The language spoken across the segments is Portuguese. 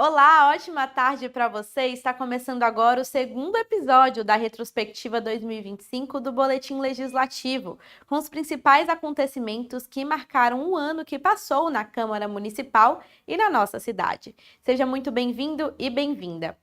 Olá, ótima tarde para você. Está começando agora o segundo episódio da retrospectiva 2025 do Boletim Legislativo, com os principais acontecimentos que marcaram o ano que passou na Câmara Municipal e na nossa cidade. Seja muito bem-vindo e bem-vinda.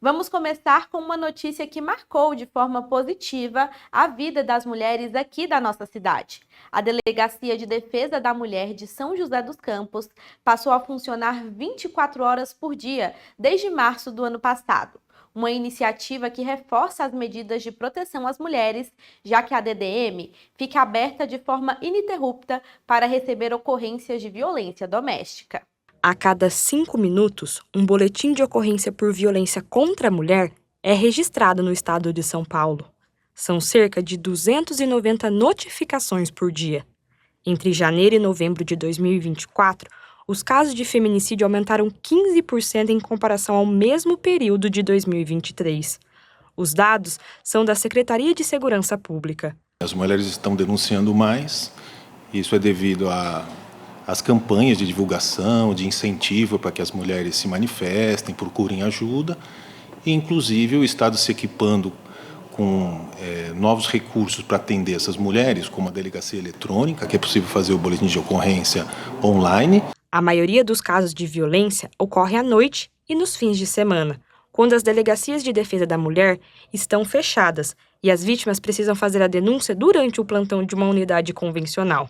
Vamos começar com uma notícia que marcou de forma positiva a vida das mulheres aqui da nossa cidade. A Delegacia de Defesa da Mulher de São José dos Campos passou a funcionar 24 horas por dia desde março do ano passado. Uma iniciativa que reforça as medidas de proteção às mulheres, já que a DDM fica aberta de forma ininterrupta para receber ocorrências de violência doméstica. A cada 5 minutos, um boletim de ocorrência por violência contra a mulher é registrado no estado de São Paulo. São cerca de 290 notificações por dia. Entre janeiro e novembro de 2024, os casos de feminicídio aumentaram 15% em comparação ao mesmo período de 2023. Os dados são da Secretaria de Segurança Pública. As mulheres estão denunciando mais, isso é devido às campanhas de divulgação, de incentivo para que as mulheres se manifestem, procurem ajuda, e inclusive o Estado se equipando com novos recursos para atender essas mulheres, como a delegacia eletrônica, que é possível fazer o boletim de ocorrência online. A maioria dos casos de violência ocorre à noite e nos fins de semana, quando as delegacias de defesa da mulher estão fechadas e as vítimas precisam fazer a denúncia durante o plantão de uma unidade convencional.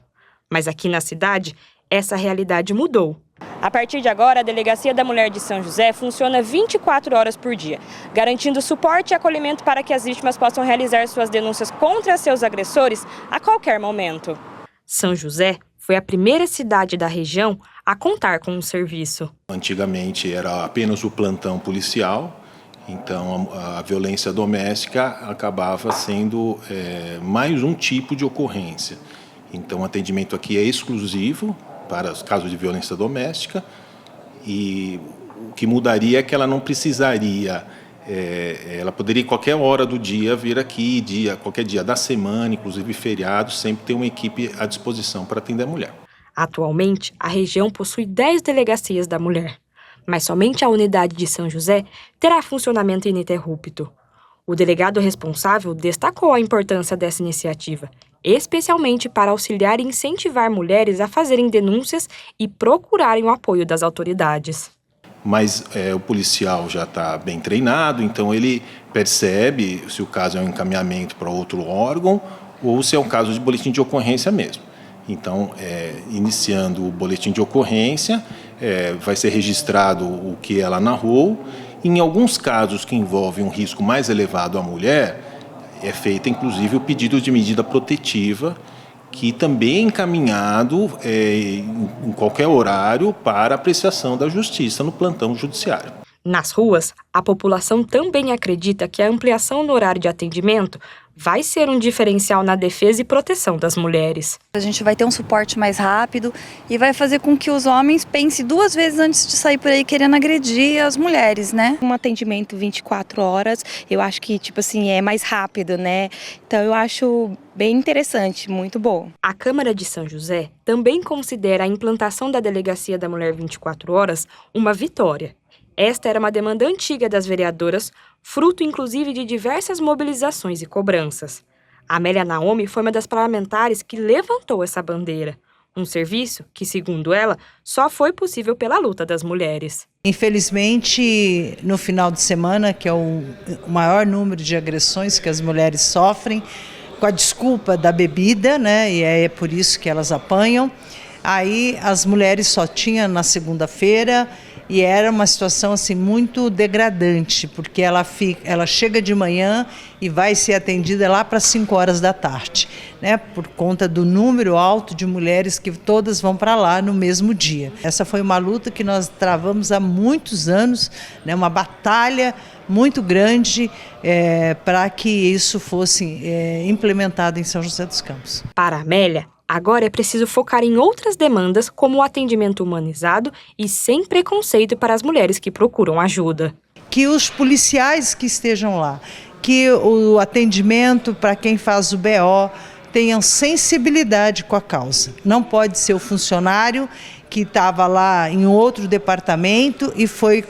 Mas aqui na cidade, essa realidade mudou. A partir de agora, a Delegacia da Mulher de São José funciona 24 horas por dia, garantindo suporte e acolhimento para que as vítimas possam realizar suas denúncias contra seus agressores a qualquer momento. São José foi a primeira cidade da região a contar com um serviço. Antigamente era apenas o plantão policial, então a violência doméstica acabava sendo mais um tipo de ocorrência. Então o atendimento aqui é exclusivo para os casos de violência doméstica, e o que mudaria é que ela não precisaria, ela poderia qualquer hora do dia vir aqui, qualquer dia da semana, inclusive feriados, sempre ter uma equipe à disposição para atender a mulher. Atualmente, a região possui 10 delegacias da mulher, mas somente a unidade de São José terá funcionamento ininterrupto. O delegado responsável destacou a importância dessa iniciativa, especialmente para auxiliar e incentivar mulheres a fazerem denúncias e procurarem o apoio das autoridades. Mas o policial já está bem treinado, então ele percebe se o caso é um encaminhamento para outro órgão ou se é um caso de boletim de ocorrência mesmo. Então, iniciando o boletim de ocorrência, vai ser registrado o que ela narrou. Em alguns casos que envolvem um risco mais elevado à mulher, é feito, inclusive, o pedido de medida protetiva, que também é encaminhado em qualquer horário para apreciação da justiça no plantão judiciário. Nas ruas, a população também acredita que a ampliação no horário de atendimento vai ser um diferencial na defesa e proteção das mulheres. A gente vai ter um suporte mais rápido e vai fazer com que os homens pensem 2 vezes antes de sair por aí querendo agredir as mulheres, né? Um atendimento 24 horas, eu acho que, é mais rápido, né? Então, eu acho bem interessante, muito bom. A Câmara de São José também considera a implantação da Delegacia da Mulher 24 horas uma vitória. Esta era uma demanda antiga das vereadoras, fruto inclusive de diversas mobilizações e cobranças. A Amélia Naomi foi uma das parlamentares que levantou essa bandeira. Um serviço que, segundo ela, só foi possível pela luta das mulheres. Infelizmente, no final de semana, que é o maior número de agressões que as mulheres sofrem, com a desculpa da bebida, né? E é por isso que elas apanham. Aí as mulheres só tinham na segunda-feira. E era uma situação assim, muito degradante, porque ela chega de manhã e vai ser atendida lá para 5 horas da tarde, né? Por conta do número alto de mulheres que todas vão para lá no mesmo dia. Essa foi uma luta que nós travamos há muitos anos, né? Uma batalha muito grande para que isso fosse implementado em São José dos Campos. Para a Amélia, agora é preciso focar em outras demandas, como o atendimento humanizado e sem preconceito para as mulheres que procuram ajuda. Que os policiais que estejam lá, que o atendimento para quem faz o BO tenham sensibilidade com a causa. Não pode ser o funcionário que estava lá em outro departamento e foi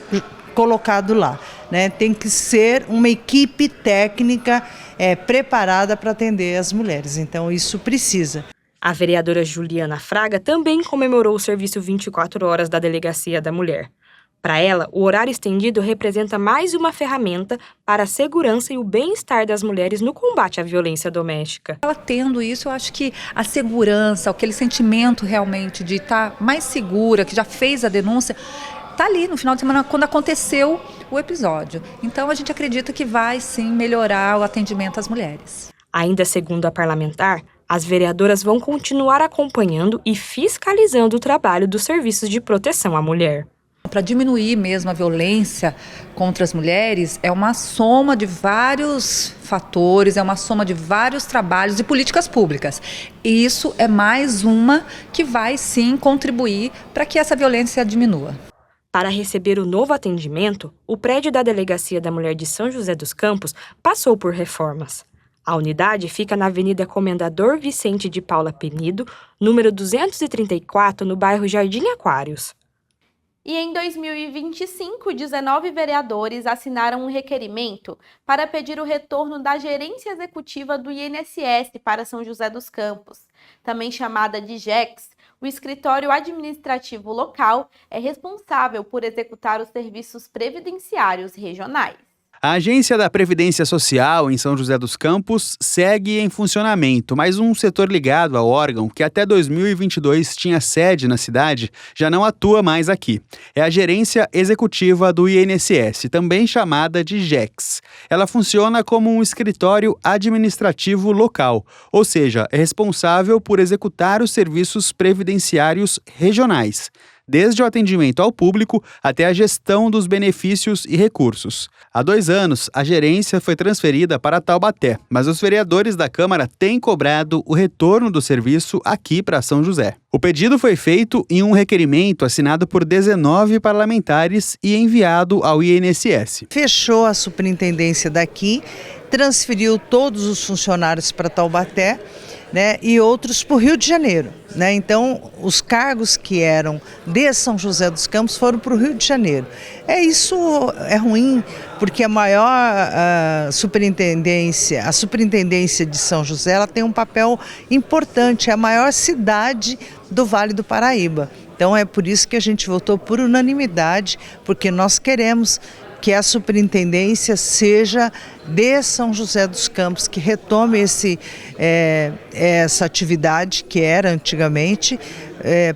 colocado lá, né? Tem que ser uma equipe técnica preparada para atender as mulheres, então isso precisa. A vereadora Juliana Fraga também comemorou o serviço 24 horas da Delegacia da Mulher. Para ela, o horário estendido representa mais uma ferramenta para a segurança e o bem-estar das mulheres no combate à violência doméstica. Ela tendo isso, eu acho que a segurança, aquele sentimento realmente de estar mais segura, que já fez a denúncia, está ali no final de semana quando aconteceu o episódio. Então a gente acredita que vai sim melhorar o atendimento às mulheres. Ainda segundo a parlamentar, as vereadoras vão continuar acompanhando e fiscalizando o trabalho dos serviços de proteção à mulher. Para diminuir mesmo a violência contra as mulheres, é uma soma de vários fatores, é uma soma de vários trabalhos e políticas públicas. E isso é mais uma que vai sim contribuir para que essa violência diminua. Para receber o novo atendimento, o prédio da Delegacia da Mulher de São José dos Campos passou por reformas. A unidade fica na Avenida Comendador Vicente de Paula Penido, número 234, no bairro Jardim Aquários. E em 2025, 19 vereadores assinaram um requerimento para pedir o retorno da gerência executiva do INSS para São José dos Campos. Também chamada de GEX, o escritório administrativo local é responsável por executar os serviços previdenciários regionais. A Agência da Previdência Social em São José dos Campos segue em funcionamento, mas um setor ligado ao órgão, que até 2022 tinha sede na cidade, já não atua mais aqui. É a Gerência Executiva do INSS, também chamada de GEX. Ela funciona como um escritório administrativo local, ou seja, é responsável por executar os serviços previdenciários regionais, desde o atendimento ao público até a gestão dos benefícios e recursos. Há 2 anos, a gerência foi transferida para Taubaté, mas os vereadores da Câmara têm cobrado o retorno do serviço aqui para São José. O pedido foi feito em um requerimento assinado por 19 parlamentares e enviado ao INSS. Fechou a superintendência daqui, transferiu todos os funcionários para Taubaté, né, e outros para o Rio de Janeiro, né? Então, os cargos que eram de São José dos Campos foram para o Rio de Janeiro. Isso é ruim, porque a maior superintendência, a superintendência de São José, ela tem um papel importante, é a maior cidade do Vale do Paraíba. Então, é por isso que a gente votou por unanimidade, porque nós queremos que a superintendência seja de São José dos Campos, que retome essa atividade que era antigamente,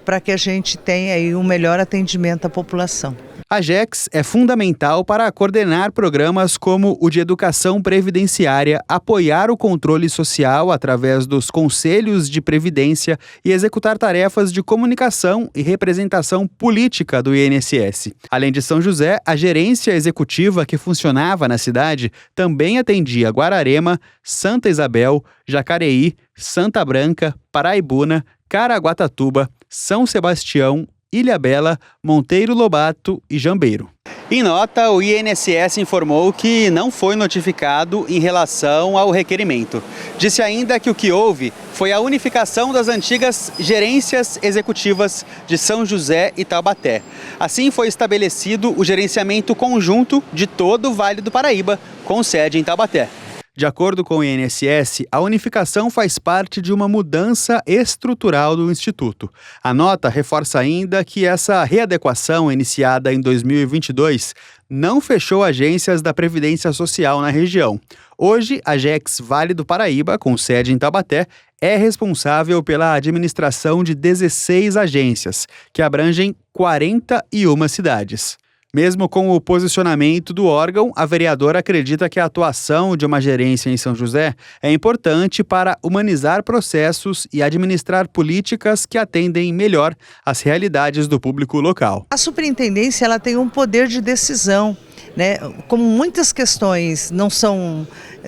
para que a gente tenha aí um melhor atendimento à população. A GEX é fundamental para coordenar programas como o de educação previdenciária, apoiar o controle social através dos conselhos de previdência e executar tarefas de comunicação e representação política do INSS. Além de São José, a gerência executiva que funcionava na cidade também atendia Guararema, Santa Isabel, Jacareí, Santa Branca, Paraibuna, Caraguatatuba, São Sebastião, Ilhabela, Monteiro Lobato e Jambeiro. Em nota, o INSS informou que não foi notificado em relação ao requerimento. Disse ainda que o que houve foi a unificação das antigas gerências executivas de São José e Taubaté. Assim foi estabelecido o gerenciamento conjunto de todo o Vale do Paraíba, com sede em Taubaté. De acordo com o INSS, a unificação faz parte de uma mudança estrutural do Instituto. A nota reforça ainda que essa readequação, iniciada em 2022, não fechou agências da Previdência Social na região. Hoje, a GEX Vale do Paraíba, com sede em Taubaté, é responsável pela administração de 16 agências, que abrangem 41 cidades. Mesmo com o posicionamento do órgão, a vereadora acredita que a atuação de uma gerência em São José é importante para humanizar processos e administrar políticas que atendem melhor às realidades do público local. A superintendência ela tem um poder de decisão, né? Como muitas questões não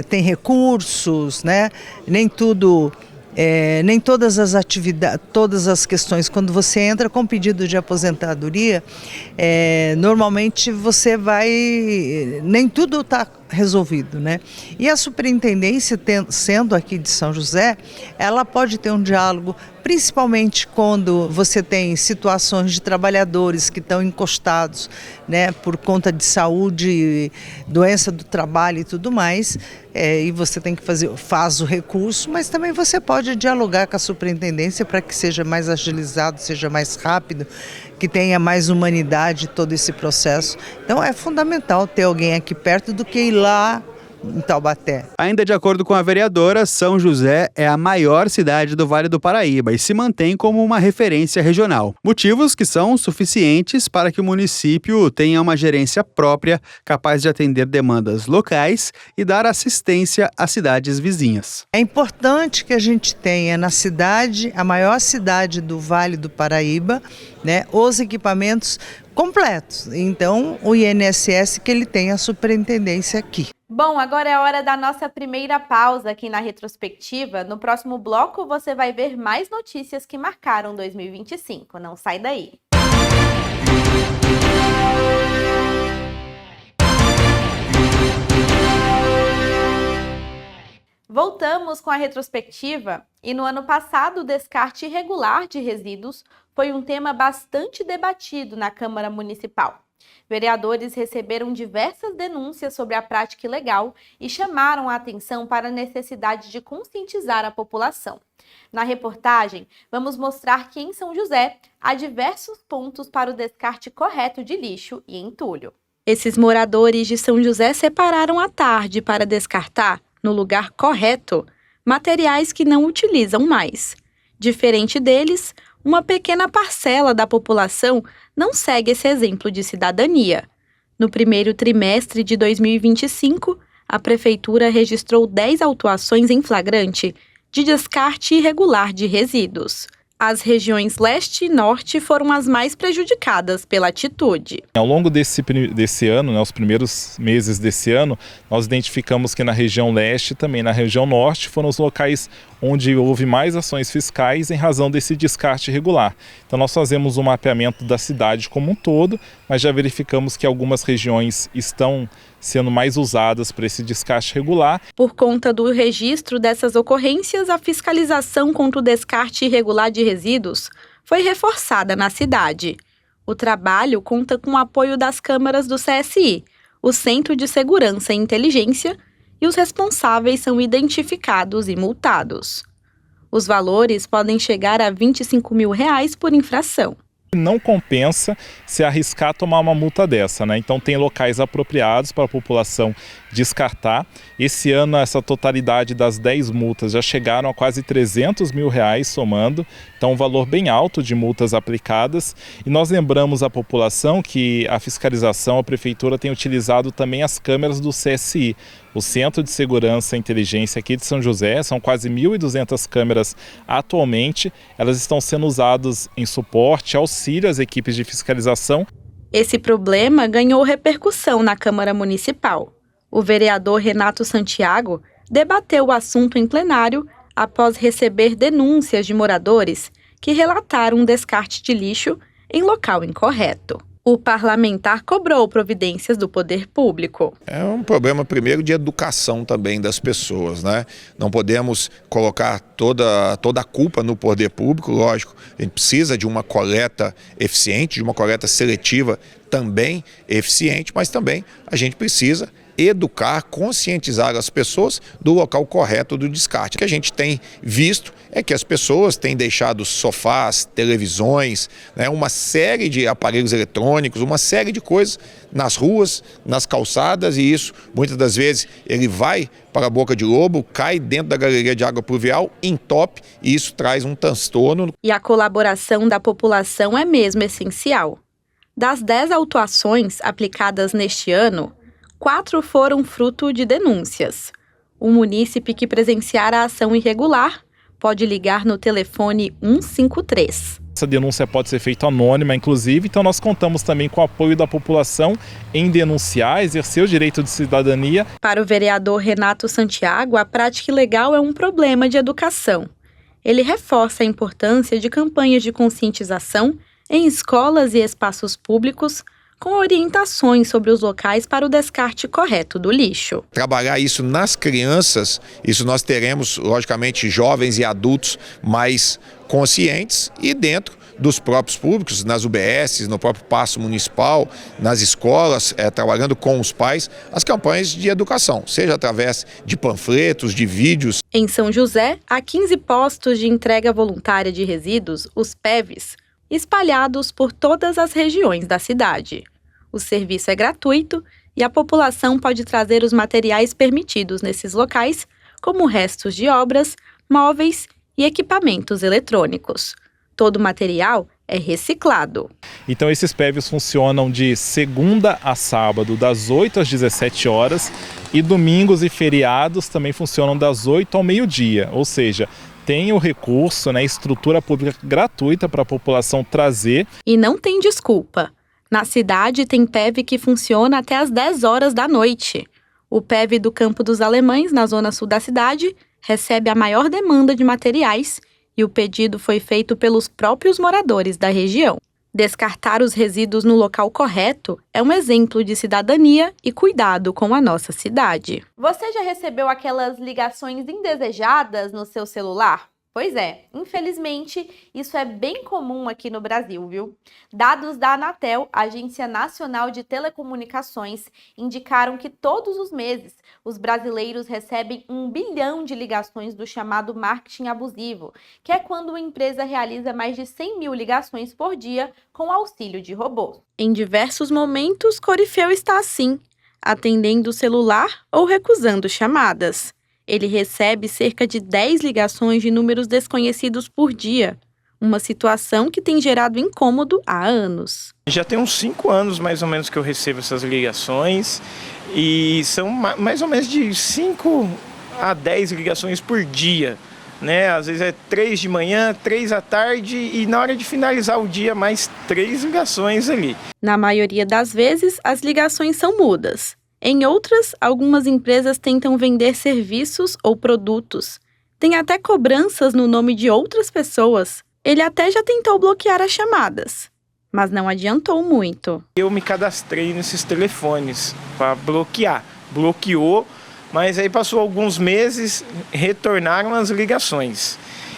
tem recursos, né? Nem todas as atividades, todas as questões, quando você entra com pedido de aposentadoria, normalmente você nem tudo está resolvido, né? E a superintendência, sendo aqui de São José, ela pode ter um diálogo, principalmente quando você tem situações de trabalhadores que estão encostados, né, por conta de saúde, doença do trabalho e tudo mais, e você tem que faz o recurso, mas também você pode dialogar com a superintendência para que seja mais agilizado, seja mais rápido, que tenha mais humanidade todo esse processo. Então é fundamental ter alguém aqui perto do que ir lá em Taubaté. Ainda de acordo com a vereadora, São José é a maior cidade do Vale do Paraíba e se mantém como uma referência regional. Motivos que são suficientes para que o município tenha uma gerência própria, capaz de atender demandas locais e dar assistência às cidades vizinhas. É importante que a gente tenha na cidade, a maior cidade do Vale do Paraíba, né, os equipamentos completos. Então, o INSS que ele tem a superintendência aqui. Bom, agora é a hora da nossa primeira pausa aqui na retrospectiva. No próximo bloco você vai ver mais notícias que marcaram 2025. Não sai daí. Voltamos com a retrospectiva e no ano passado o descarte irregular de resíduos foi um tema bastante debatido na Câmara Municipal. Vereadores receberam diversas denúncias sobre a prática ilegal e chamaram a atenção para a necessidade de conscientizar a população. Na reportagem, vamos mostrar que em São José há diversos pontos para o descarte correto de lixo e entulho. Esses moradores de São José separaram à tarde para descartar, no lugar correto, materiais que não utilizam mais. Diferente deles, uma pequena parcela da população não segue esse exemplo de cidadania. No primeiro trimestre de 2025, a Prefeitura registrou 10 autuações em flagrante de descarte irregular de resíduos. As regiões leste e norte foram as mais prejudicadas pela atitude. Ao longo desse ano, né, os primeiros meses desse ano, nós identificamos que na região leste e também na região norte foram os locais onde houve mais ações fiscais em razão desse descarte irregular. Então nós fazemos um mapeamento da cidade como um todo, mas já verificamos que algumas regiões estão sendo mais usadas para esse descarte regular. Por conta do registro dessas ocorrências, a fiscalização contra o descarte irregular de resíduos foi reforçada na cidade. O trabalho conta com o apoio das câmaras do CSI, o Centro de Segurança e Inteligência, e os responsáveis são identificados e multados. Os valores podem chegar a R$ 25 mil por infração. Não compensa se arriscar tomar uma multa dessa, né? Então tem locais apropriados para a população descartar. Esse ano essa totalidade das 10 multas já chegaram a quase R$ 300 mil somando, então um valor bem alto de multas aplicadas. E nós lembramos a população que a fiscalização, a Prefeitura tem utilizado também as câmeras do CSI, o Centro de Segurança e Inteligência aqui de São José. São quase 1.200 câmeras atualmente, elas estão sendo usadas em suporte, auxílio às equipes de fiscalização. Esse problema ganhou repercussão na Câmara Municipal. O vereador Renato Santiago debateu o assunto em plenário após receber denúncias de moradores que relataram um descarte de lixo em local incorreto. O parlamentar cobrou providências do poder público. É um problema, primeiro, de educação também das pessoas, né? Não podemos colocar toda a culpa no poder público, lógico. A gente precisa de uma coleta eficiente, de uma coleta seletiva também eficiente, mas também a gente precisa educar, conscientizar as pessoas do local correto do descarte. O que a gente tem visto é que as pessoas têm deixado sofás, televisões, né, uma série de aparelhos eletrônicos, uma série de coisas nas ruas, nas calçadas, e isso, muitas das vezes, ele vai para a boca de lobo, cai dentro da galeria de água pluvial, entope, e isso traz um transtorno. E a colaboração da população é mesmo essencial. Das 10 autuações aplicadas neste ano, 4 foram fruto de denúncias. O munícipe que presenciar a ação irregular pode ligar no telefone 153. Essa denúncia pode ser feita anônima, inclusive, então nós contamos também com o apoio da população em denunciar, exercer o direito de cidadania. Para o vereador Renato Santiago, a prática ilegal é um problema de educação. Ele reforça a importância de campanhas de conscientização em escolas e espaços públicos, com orientações sobre os locais para o descarte correto do lixo. Trabalhar isso nas crianças, isso nós teremos, logicamente, jovens e adultos mais conscientes e dentro dos próprios públicos, nas UBSs, no próprio Paço Municipal, nas escolas, trabalhando com os pais, as campanhas de educação, seja através de panfletos, de vídeos. Em São José, há 15 postos de entrega voluntária de resíduos, os PEVs, espalhados por todas as regiões da cidade. O serviço é gratuito e a população pode trazer os materiais permitidos nesses locais, como restos de obras, móveis e equipamentos eletrônicos. Todo o material é reciclado. Então esses PEVs funcionam de segunda a sábado, das 8 às 17 horas, e domingos e feriados também funcionam das 8 ao meio-dia, ou seja, tem o recurso, estrutura pública gratuita para a população trazer. E não tem desculpa. Na cidade tem PEV que funciona até às 10 horas da noite. O PEV do Campo dos Alemães, na zona sul da cidade, recebe a maior demanda de materiais e o pedido foi feito pelos próprios moradores da região. Descartar os resíduos no local correto é um exemplo de cidadania e cuidado com a nossa cidade. Você já recebeu aquelas ligações indesejadas no seu celular? Pois é, infelizmente, isso é bem comum aqui no Brasil, viu? Dados da Anatel, Agência Nacional de Telecomunicações, indicaram que todos os meses os brasileiros recebem 1 bilhão de ligações do chamado marketing abusivo, que é quando uma empresa realiza mais de 100 mil ligações por dia com auxílio de robôs. Em diversos momentos, Corifeu está assim, atendendo o celular ou recusando chamadas. Ele recebe cerca de 10 ligações de números desconhecidos por dia, uma situação que tem gerado incômodo há anos. Já tem uns 5 anos mais ou menos que eu recebo essas ligações e são mais ou menos de 5 a 10 ligações por dia, né? Às vezes é 3 de manhã, 3 à tarde e na hora de finalizar o dia mais 3 ligações ali. Na maioria das vezes, as ligações são mudas. Em outras, algumas empresas tentam vender serviços ou produtos. Tem até cobranças no nome de outras pessoas. Ele até já tentou bloquear as chamadas, mas não adiantou muito. Eu me cadastrei nesses telefones para bloquear. Bloqueou, mas aí passou alguns meses, retornaram as ligações.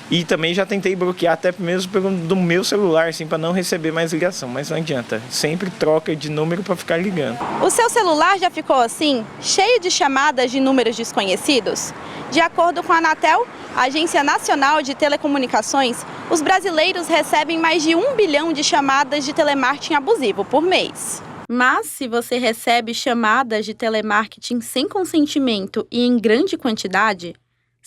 E também já tentei bloquear até mesmo do meu celular, assim, para não receber mais ligação, mas não adianta. Sempre troca de número para ficar ligando. O seu celular já ficou assim, cheio de chamadas de números desconhecidos? De acordo com a Anatel, a Agência Nacional de Telecomunicações, os brasileiros recebem mais de 1 bilhão de chamadas de telemarketing abusivo por mês. Mas, se você recebe chamadas de telemarketing sem consentimento e em grande quantidade,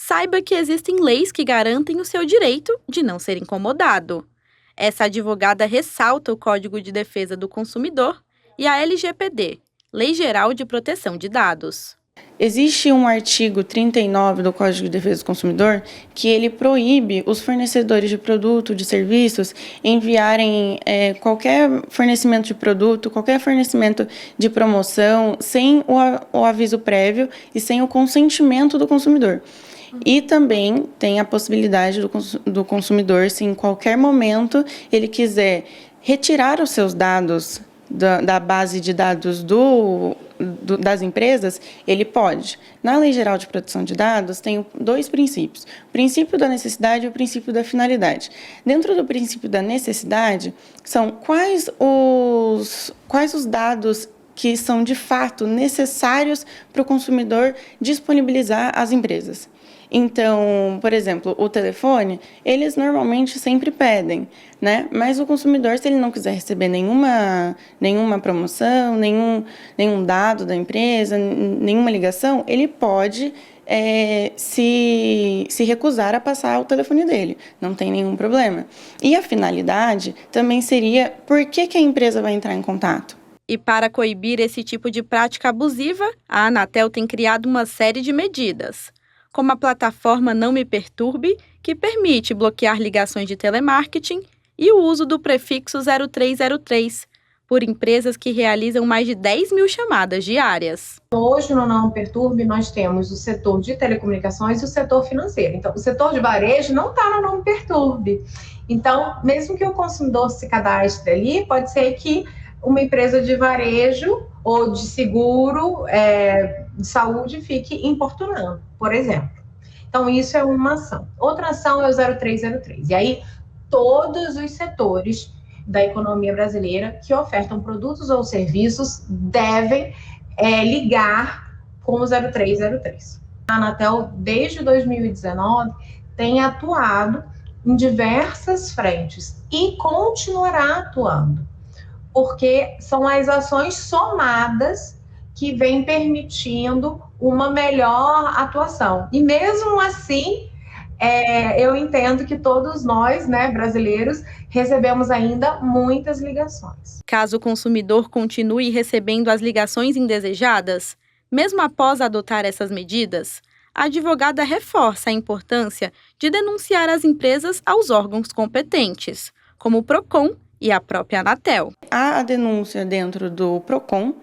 saiba que existem leis que garantem o seu direito de não ser incomodado. Essa advogada ressalta o Código de Defesa do Consumidor e a LGPD, Lei Geral de Proteção de Dados. Existe um artigo 39 do Código de Defesa do Consumidor que ele proíbe os fornecedores de produto, de serviços, enviarem qualquer fornecimento de produto, qualquer fornecimento de promoção, sem o aviso prévio e sem o consentimento do consumidor. E também tem a possibilidade do consumidor, se em qualquer momento ele quiser retirar os seus dados da base de dados das empresas, ele pode. Na Lei Geral de Proteção de Dados, tem 2 princípios. O princípio da necessidade e o princípio da finalidade. Dentro do princípio da necessidade, são quais os dados que são, de fato, necessários para o consumidor disponibilizar às empresas. Então, por exemplo, o telefone, eles normalmente sempre pedem, né? Mas o consumidor, se ele não quiser receber nenhuma promoção, nenhum dado da empresa, nenhuma ligação, ele pode se recusar a passar o telefone dele. Não tem nenhum problema. E a finalidade também seria por que a empresa vai entrar em contato. E para coibir esse tipo de prática abusiva, a Anatel tem criado uma série de medidas, como a plataforma Não Me Perturbe, que permite bloquear ligações de telemarketing, e o uso do prefixo 0303, por empresas que realizam mais de 10 mil chamadas diárias. Hoje, no Não Me Perturbe, nós temos o setor de telecomunicações e o setor financeiro. Então, o setor de varejo não está no Não Me Perturbe. Então, mesmo que o consumidor se cadastre ali, pode ser que uma empresa de varejo ou de seguro de saúde fique importunando, por exemplo. Então, isso é uma ação. Outra ação é o 0303. E aí, todos os setores da economia brasileira que ofertam produtos ou serviços devem ligar com o 0303. A Anatel, desde 2019, tem atuado em diversas frentes e continuará atuando, porque são as ações somadas que vêm permitindo uma melhor atuação. E mesmo assim, eu entendo que todos nós, brasileiros, recebemos ainda muitas ligações. Caso o consumidor continue recebendo as ligações indesejadas, mesmo após adotar essas medidas, a advogada reforça a importância de denunciar as empresas aos órgãos competentes, como o PROCON e a própria Anatel. Há a denúncia dentro do PROCON,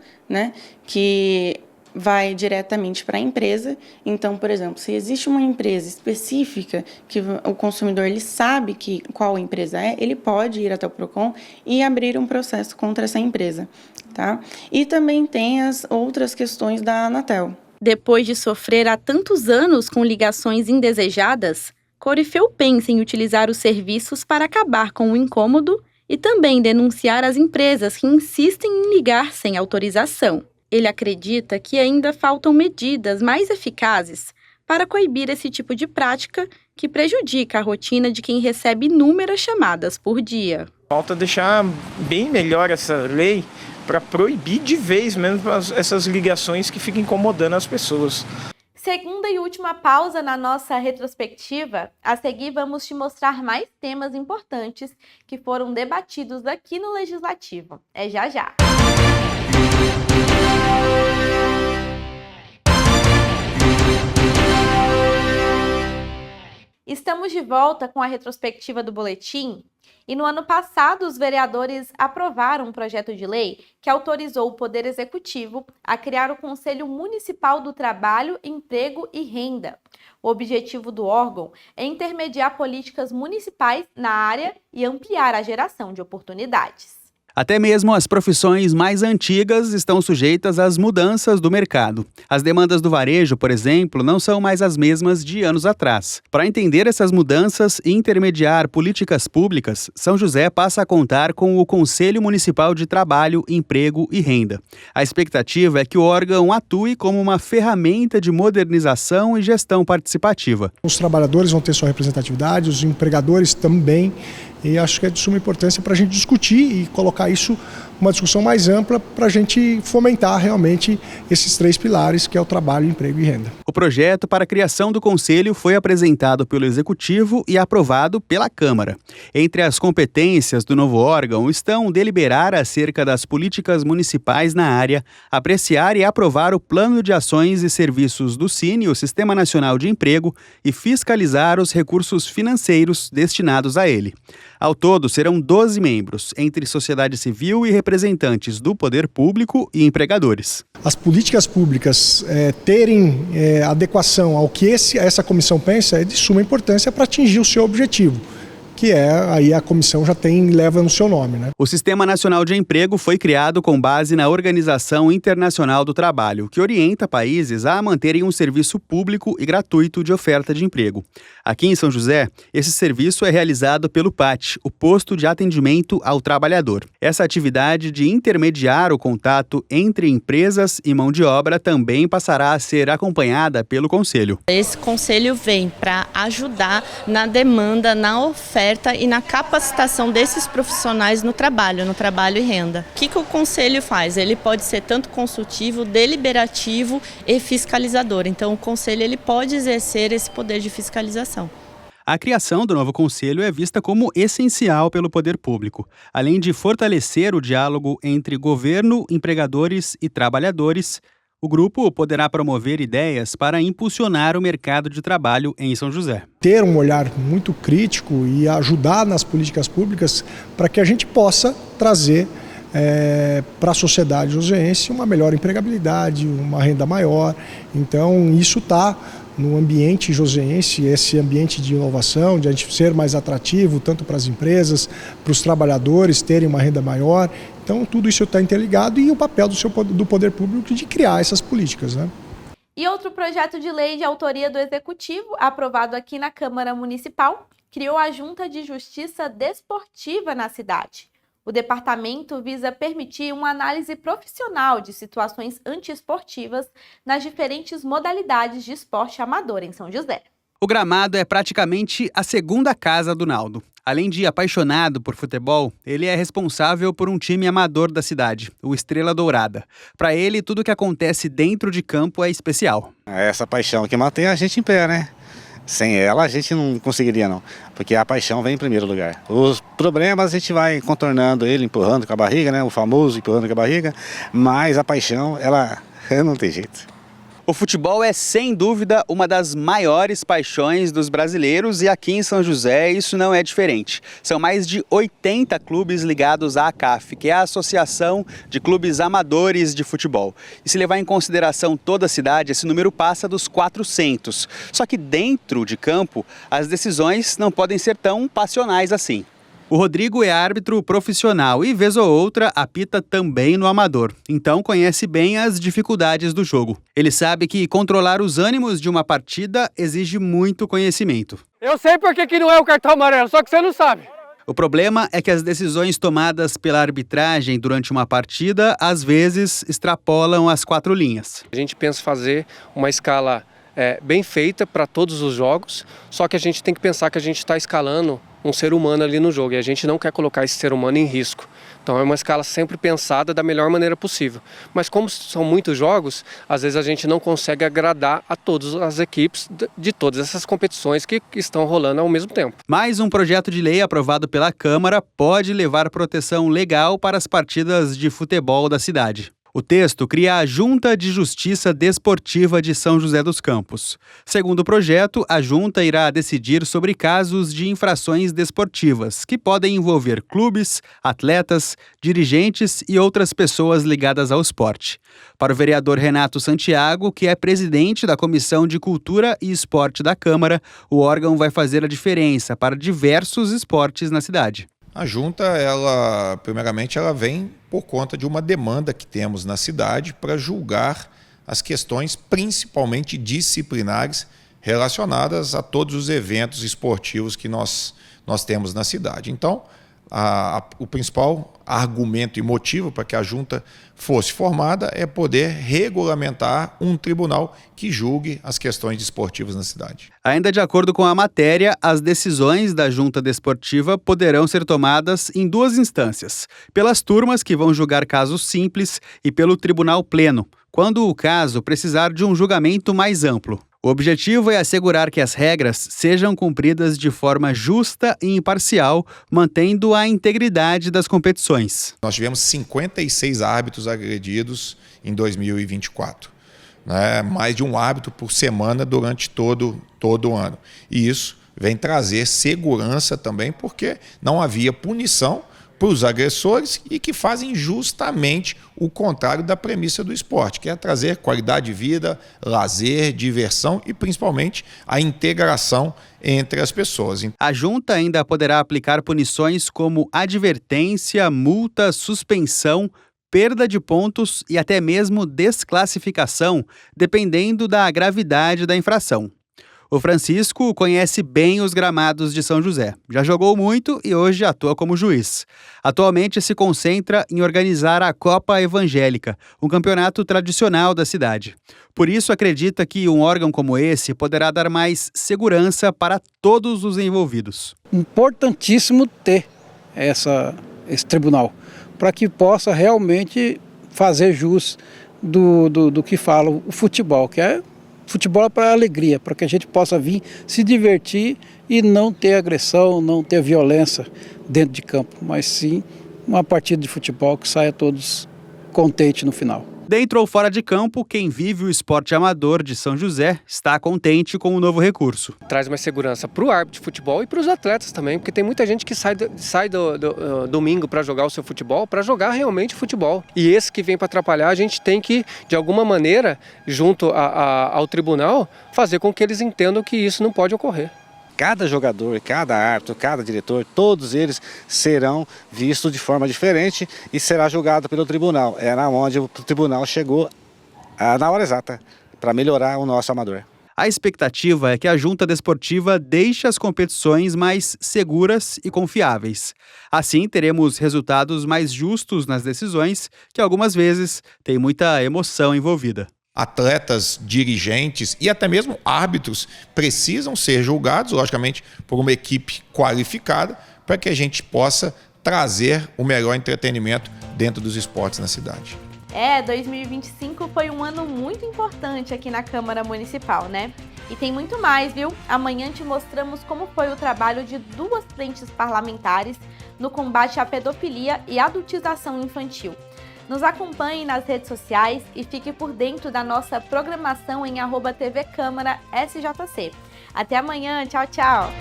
que vai diretamente para a empresa. Então, por exemplo, se existe uma empresa específica que o consumidor ele sabe qual empresa é, ele pode ir até o PROCON e abrir um processo contra essa empresa. Tá? E também tem as outras questões da Anatel. Depois de sofrer há tantos anos com ligações indesejadas, Corifeu pensa em utilizar os serviços para acabar com o incômodo e também denunciar as empresas que insistem em ligar sem autorização. Ele acredita que ainda faltam medidas mais eficazes para coibir esse tipo de prática que prejudica a rotina de quem recebe inúmeras chamadas por dia. Falta deixar bem melhor essa lei para proibir de vez mesmo essas ligações que ficam incomodando as pessoas. Segunda e última pausa na nossa retrospectiva. A seguir vamos te mostrar mais temas importantes que foram debatidos aqui no Legislativo. É já já! Estamos de volta com a retrospectiva do Boletim. E no ano passado, os vereadores aprovaram um projeto de lei que autorizou o Poder Executivo a criar o Conselho Municipal do Trabalho, Emprego e Renda. O objetivo do órgão é intermediar políticas municipais na área e ampliar a geração de oportunidades. Até mesmo as profissões mais antigas estão sujeitas às mudanças do mercado. As demandas do varejo, por exemplo, não são mais as mesmas de anos atrás. Para entender essas mudanças e intermediar políticas públicas, São José passa a contar com o Conselho Municipal de Trabalho, Emprego e Renda. A expectativa é que o órgão atue como uma ferramenta de modernização e gestão participativa. Os trabalhadores vão ter sua representatividade, os empregadores também. E acho que é de suma importância para a gente discutir e colocar isso uma discussão mais ampla para a gente fomentar realmente esses três pilares, que é o trabalho, emprego e renda. O projeto para a criação do Conselho foi apresentado pelo Executivo e aprovado pela Câmara. Entre as competências do novo órgão estão deliberar acerca das políticas municipais na área, apreciar e aprovar o plano de ações e serviços do SINE, o Sistema Nacional de Emprego, e fiscalizar os recursos financeiros destinados a ele. Ao todo, serão 12 membros, entre sociedade civil e representantes do poder público e empregadores. As políticas públicas terem adequação ao que essa comissão pensa é de suma importância para atingir o seu objetivo, que aí a comissão leva no seu nome, né? O Sistema Nacional de Emprego foi criado com base na Organização Internacional do Trabalho, que orienta países a manterem um serviço público e gratuito de oferta de emprego. Aqui em São José, esse serviço é realizado pelo PAT, o Posto de Atendimento ao Trabalhador. Essa atividade de intermediar o contato entre empresas e mão de obra também passará a ser acompanhada pelo Conselho. Esse Conselho vem para ajudar na demanda, na oferta e na capacitação desses profissionais no trabalho e renda. O que o Conselho faz? Ele pode ser tanto consultivo, deliberativo e fiscalizador. Então, o Conselho ele pode exercer esse poder de fiscalização. A criação do novo conselho é vista como essencial pelo poder público. Além de fortalecer o diálogo entre governo, empregadores e trabalhadores, o grupo poderá promover ideias para impulsionar o mercado de trabalho em São José. Ter um olhar muito crítico e ajudar nas políticas públicas para que a gente possa trazer para a sociedade joseense uma melhor empregabilidade, uma renda maior. Então, isso está no ambiente joseense, esse ambiente de inovação, de a gente ser mais atrativo, tanto para as empresas, para os trabalhadores terem uma renda maior. Então, tudo isso está interligado e o papel do poder público de criar essas políticas, né? E outro projeto de lei de autoria do Executivo, aprovado aqui na Câmara Municipal, criou a Junta de Justiça Desportiva na cidade. O departamento visa permitir uma análise profissional de situações antiesportivas nas diferentes modalidades de esporte amador em São José. O gramado é praticamente a segunda casa do Naldo. Além de apaixonado por futebol, ele é responsável por um time amador da cidade, o Estrela Dourada. Para ele, tudo que acontece dentro de campo é especial. Essa paixão que mantém a gente em pé, né? Sem ela a gente não conseguiria não, porque a paixão vem em primeiro lugar. Os problemas a gente vai contornando ele, empurrando com a barriga, né? O famoso empurrando com a barriga, mas a paixão, ela não tem jeito. O futebol é, sem dúvida, uma das maiores paixões dos brasileiros e aqui em São José isso não é diferente. São mais de 80 clubes ligados à ACAF, que é a Associação de Clubes Amadores de Futebol. E se levar em consideração toda a cidade, esse número passa dos 400. Só que dentro de campo, as decisões não podem ser tão passionais assim. O Rodrigo é árbitro profissional e, vez ou outra, apita também no amador. Então, conhece bem as dificuldades do jogo. Ele sabe que controlar os ânimos de uma partida exige muito conhecimento. Eu sei por que não é o cartão amarelo, só que você não sabe. O problema é que as decisões tomadas pela arbitragem durante uma partida, às vezes, extrapolam as 4 linhas. A gente pensa fazer uma escala bem feita para todos os jogos, só que a gente tem que pensar que a gente está escalando um ser humano ali no jogo e a gente não quer colocar esse ser humano em risco. Então é uma escala sempre pensada da melhor maneira possível. Mas como são muitos jogos, às vezes a gente não consegue agradar a todas as equipes de todas essas competições que estão rolando ao mesmo tempo. Mais um projeto de lei aprovado pela Câmara pode levar proteção legal para as partidas de futebol da cidade. O texto cria a Junta de Justiça Desportiva de São José dos Campos. Segundo o projeto, a Junta irá decidir sobre casos de infrações desportivas, que podem envolver clubes, atletas, dirigentes e outras pessoas ligadas ao esporte. Para o vereador Renato Santiago, que é presidente da Comissão de Cultura e Esporte da Câmara, o órgão vai fazer a diferença para diversos esportes na cidade. A junta, primeiramente, ela vem por conta de uma demanda que temos na cidade para julgar as questões principalmente disciplinares relacionadas a todos os eventos esportivos que nós temos na cidade. Então, o principal argumento e motivo para que a junta fosse formada é poder regulamentar um tribunal que julgue as questões desportivas na cidade. Ainda de acordo com a matéria, as decisões da junta desportiva poderão ser tomadas em 2 instâncias, pelas turmas que vão julgar casos simples e pelo tribunal pleno, quando o caso precisar de um julgamento mais amplo. O objetivo é assegurar que as regras sejam cumpridas de forma justa e imparcial, mantendo a integridade das competições. Nós tivemos 56 árbitros agredidos em 2024. Né? Mais de um árbitro por semana durante todo o ano. E isso vem trazer segurança também, porque não havia punição para os agressores e que fazem justamente o contrário da premissa do esporte, que é trazer qualidade de vida, lazer, diversão e principalmente a integração entre as pessoas. A junta ainda poderá aplicar punições como advertência, multa, suspensão, perda de pontos e até mesmo desclassificação, dependendo da gravidade da infração. O Francisco conhece bem os gramados de São José. Já jogou muito e hoje atua como juiz. Atualmente se concentra em organizar a Copa Evangélica, um campeonato tradicional da cidade. Por isso acredita que um órgão como esse poderá dar mais segurança para todos os envolvidos. Importantíssimo ter esse tribunal, para que possa realmente fazer jus do que fala o futebol, que é futebol para alegria, para que a gente possa vir se divertir e não ter agressão, não ter violência dentro de campo, mas sim uma partida de futebol que saia todos contentes no final. Dentro ou fora de campo, quem vive o esporte amador de São José está contente com o novo recurso. Traz mais segurança para o árbitro de futebol e para os atletas também, porque tem muita gente que sai do domingo para jogar o seu futebol, para jogar realmente futebol. E esse que vem para atrapalhar, a gente tem que, de alguma maneira, junto ao tribunal, fazer com que eles entendam que isso não pode ocorrer. Cada jogador, cada árbitro, cada diretor, todos eles serão vistos de forma diferente e será julgado pelo tribunal. É na onde o tribunal chegou na hora exata para melhorar o nosso amador. A expectativa é que a Junta Desportiva deixe as competições mais seguras e confiáveis. Assim, teremos resultados mais justos nas decisões, que algumas vezes têm muita emoção envolvida. Atletas, dirigentes e até mesmo árbitros precisam ser julgados, logicamente, por uma equipe qualificada, para que a gente possa trazer o melhor entretenimento dentro dos esportes na cidade. 2025 foi um ano muito importante aqui na Câmara Municipal, né? E tem muito mais, viu? Amanhã te mostramos como foi o trabalho de 2 frentes parlamentares no combate à pedofilia e adultização infantil. Nos acompanhe nas redes sociais e fique por dentro da nossa programação em @TV Câmara SJC. Até amanhã, tchau, tchau!